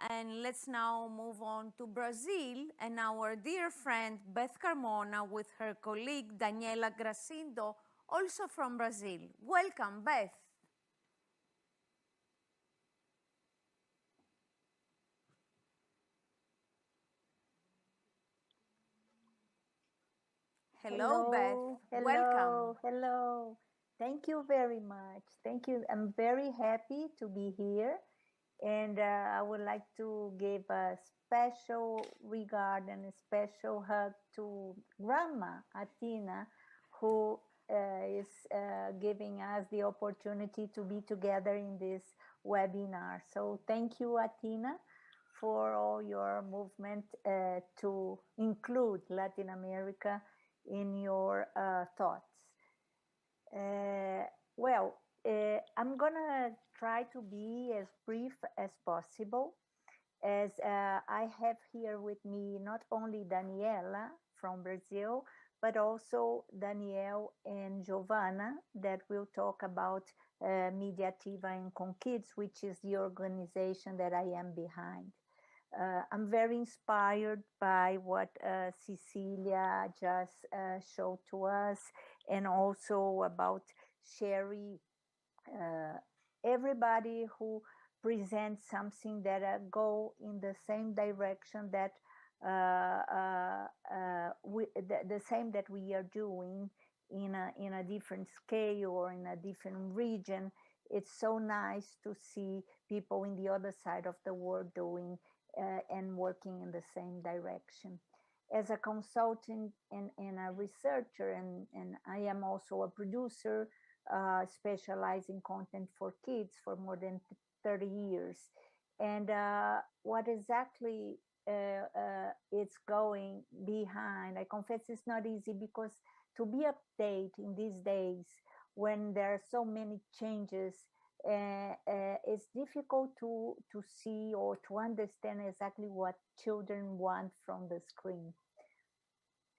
And let's now move on to Brazil and our dear friend Beth Carmona with her colleague Daniela Gracindo, also from Brazil. Welcome, Beth. Hello, Beth. Hello, Welcome. hello, hello. Thank you very much. Thank you. I'm very happy to be here. And I would like to give a special regard and a special hug to Grandma Atina, who is giving us the opportunity to be together in this webinar. So thank you, Atina, for all your movement to include Latin America in your thoughts. I'm gonna try to be as brief as possible, as I have here with me not only Daniela from Brazil, but also Danielle and Giovanna that will talk about Mediativa and Conkids, which is the organization that I am behind. I'm very inspired by what Cecilia just showed to us, and also about Sherry. Uh, Everybody who presents something that go in the same direction that the same that we are doing in a different scale or in a different region. It's so nice to see people in the other side of the world doing and working in the same direction. As a consultant and a researcher, and I am also a producer, specializing content for kids for more than 30 years. And what exactly it's going behind, I confess it's not easy, because to be updated in these days when there are so many changes, it's difficult to see or to understand exactly what children want from the screen.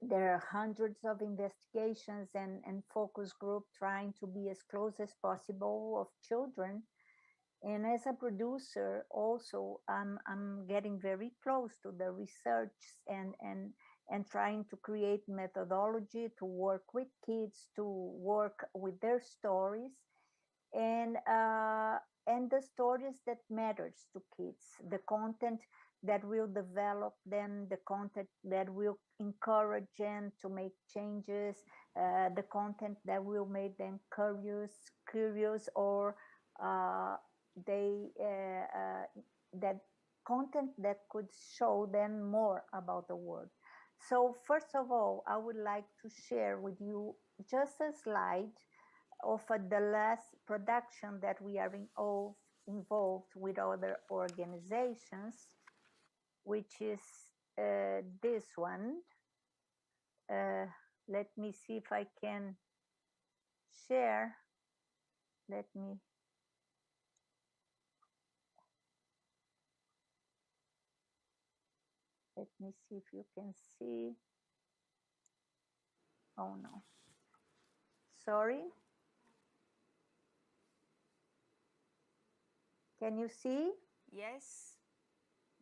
There are hundreds of investigations and focus group trying to be as close as possible of children. And as a producer, also, I'm getting very close to the research and trying to create methodology to work with kids, to work with their stories, and the stories that matters to kids, the content that will develop them, the content that will encourage them to make changes, the content that will make them curious, or they that content that could show them more about the world. So first of all, I would like to share with you just a slide of the last production that we are involved with other organizations, which is this one. Uh, Let me see if I can share. Let me see if you can see. Oh no, sorry. Can you see? Yes.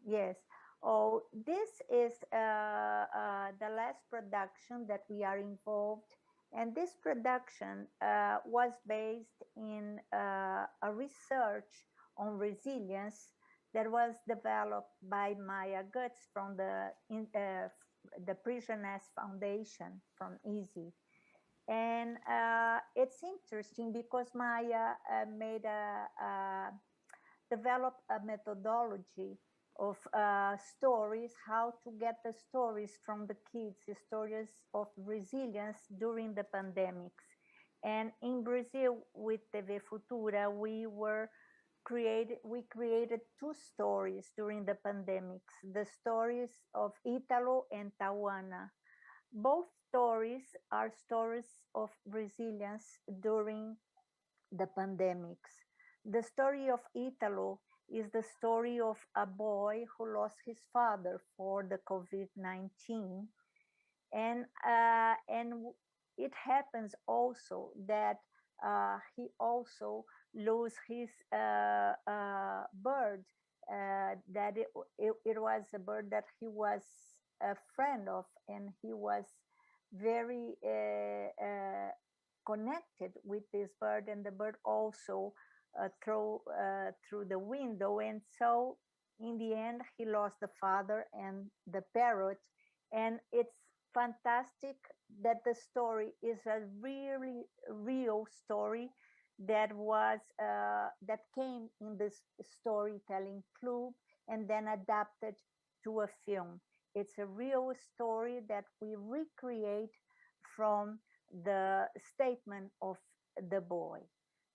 Yes. Oh, this is the last production that we are involved. And this production was based in a research on resilience that was developed by Maya Guts from the Prisoners Foundation from EASY. And it's interesting because Maya developed a methodology of stories, how to get the stories from the kids, the stories of resilience during the pandemics. And in Brazil, with TV Futura, we created two stories during the pandemics, the stories of Italo and Tawana. Both stories are stories of resilience during the pandemics. The story of Italo is the story of a boy who lost his father for the COVID-19. And it happens also that he also lose his bird that it was a bird that he was a friend of, and he was very connected with this bird, and the bird also through the window. And so in the end he lost the father and the parrot. And it's fantastic that the story is a really real story that came in this storytelling club and then adapted to a film. It's a real story that we recreate from the statement of the boy.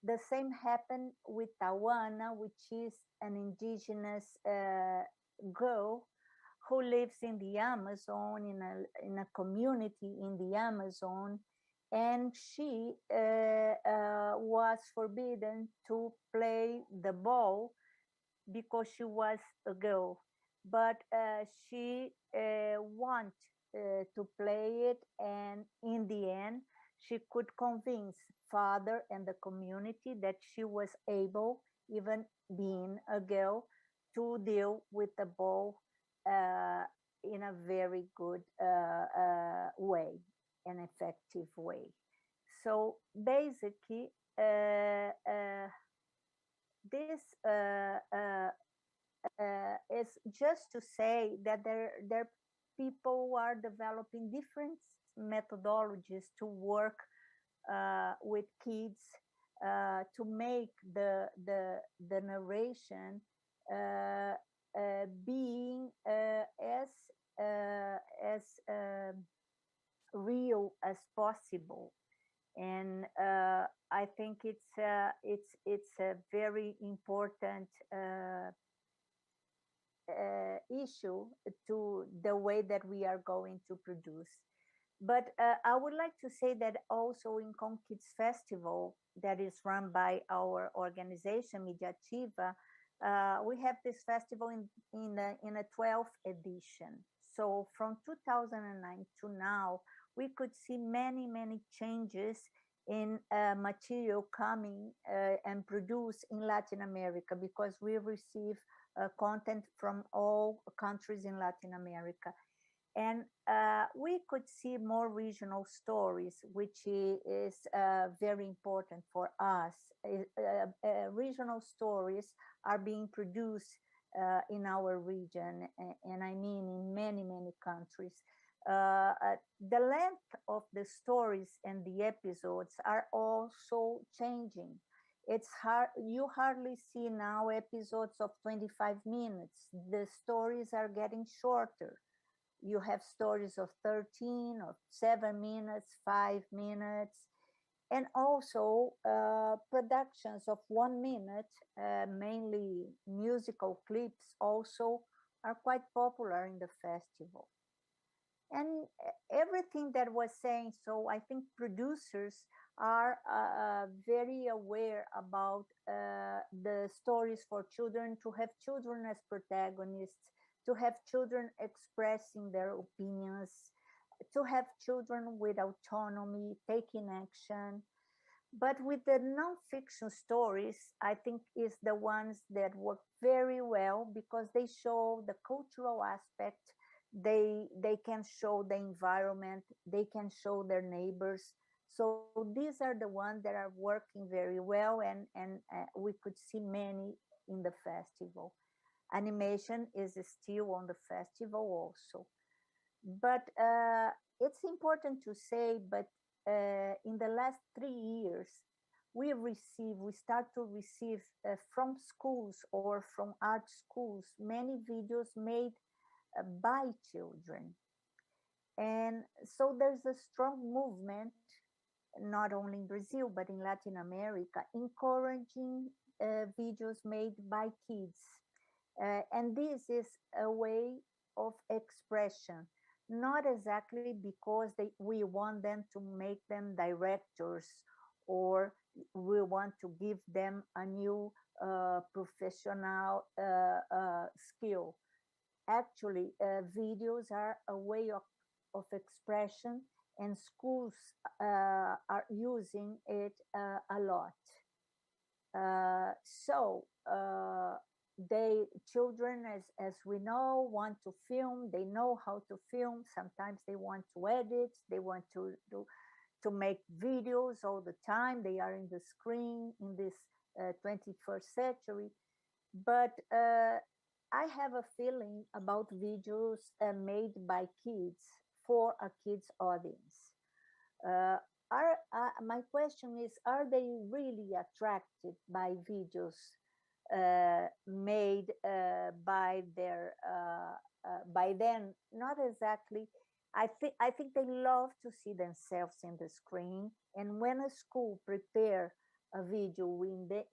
The same happened with Tawana, which is an indigenous girl who lives in the Amazon, in a community in the Amazon. And she was forbidden to play the ball because she was a girl. But she wanted to play it, and in the end, she could convince father and the community that she was able, even being a girl, to deal with the ball uh, in a very good way, an effective way. So basically, this is just to say that there people are developing different methodologies to work with kids to make the narration uh, being as real as possible. And I think it's a very important issue to the way that we are going to produce. But I would like to say that also in Kids Festival, that is run by our organization Mediativa, we have this festival in a 12th edition. So from 2009 to now, we could see many changes in material coming and produced in Latin America, because we receive content from all countries in Latin America. And we could see more regional stories, which is very important for us. Regional stories are being produced in our region, and I mean in many countries. The length of the stories and the episodes are also changing. It's hard, you hardly see now episodes of 25 minutes. The stories are getting shorter. You have stories of 13 or 7 minutes, 5 minutes, and also productions of 1 minute, mainly musical clips, also are quite popular in the festival. And everything that was saying, so I think producers are very aware about the stories for children, to have children as protagonists, to have children expressing their opinions, to have children with autonomy, taking action. But with the nonfiction stories, I think is the ones that work very well, because they show the cultural aspect. They can show the environment. They can show their neighbors. So these are the ones that are working very well, and we could see many in the festival. Animation is still on the festival also. But it's important to say, but in the last 3 years, we start to receive from schools or from art schools many videos made by children. And so there's a strong movement, not only in Brazil, but in Latin America, encouraging videos made by kids. And this is a way of expression, not exactly because we want them to make them directors, or we want to give them a new professional skill. Actually, videos are a way of expression, and schools are using it a lot. So children, as we know, want to film. They know how to film. Sometimes they want to edit. They want to make videos all the time. They are in the screen in this 21st century. But I have a feeling about videos made by kids for a kids audience. Uh, my question is, are they really attracted by videos made by them? Not exactly. I think they love to see themselves in the screen, and when a school prepare a video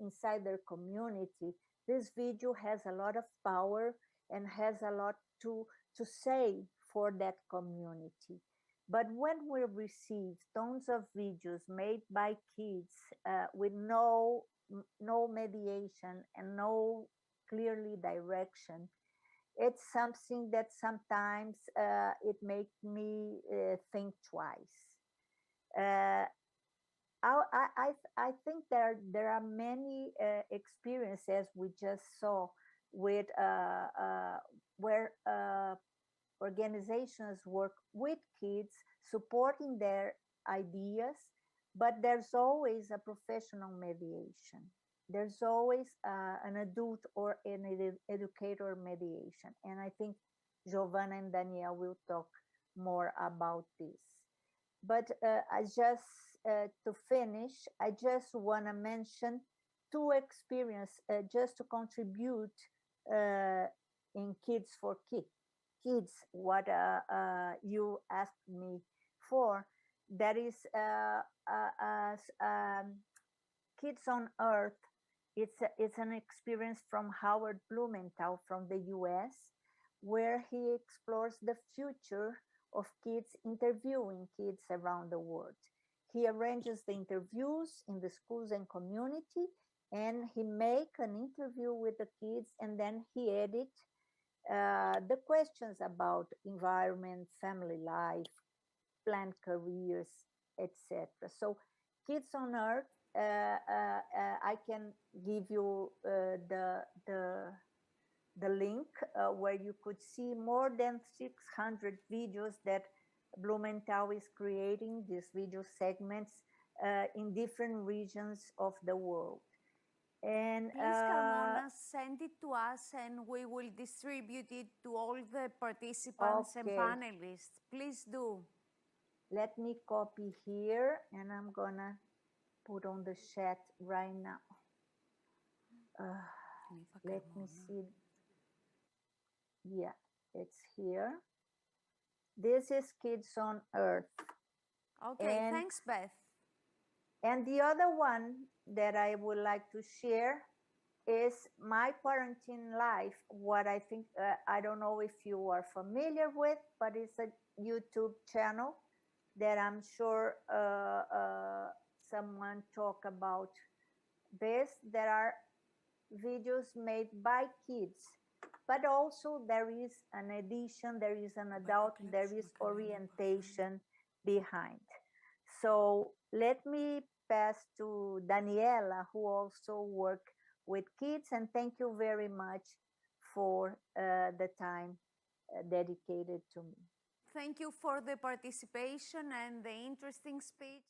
inside their community, this video has a lot of power and has a lot to say for that community. But when we receive tons of videos made by kids with no mediation and no clearly direction, it's something that sometimes it makes me think twice. Uh, I think there are many experiences we just saw with where organizations work with kids, supporting their ideas, but there's always a professional mediation. There's always an adult or an educator mediation. And I think Giovanna and Danielle will talk more about this. But to finish, I just want to mention two experiences just to contribute uh, in Kids for Kids, what you asked me for. That is Kids on Earth. It's an experience from Howard Blumenthal from the US, where he explores the future of kids, interviewing kids around the world. He arranges the interviews in the schools and community, and he make an interview with the kids, and then he edit the questions about environment, family life, planned careers, etc. So, Kids on Earth, I can give you the link where you could see more than 600 videos that Blumenthal is creating, these video segments in different regions of the world. And Please, Carmona, send it to us and we will distribute it to all the participants and okay, panelists. Please do. let me copy here, and I'm gonna put on the chat right now. Let me see. Yeah, it's here. This is Kids on Earth. Okay, thanks, Beth. And the other one that I would like to share is my quarantine life. What I think, I don't know if you are familiar with, but it's a YouTube channel that I'm sure someone talk about this. There are videos made by kids, but also there is an addition, there is an adult, there is orientation behind. So let me pass to Daniela, who also work with kids, and thank you very much for the time dedicated to me. Thank you for the participation and the interesting speech.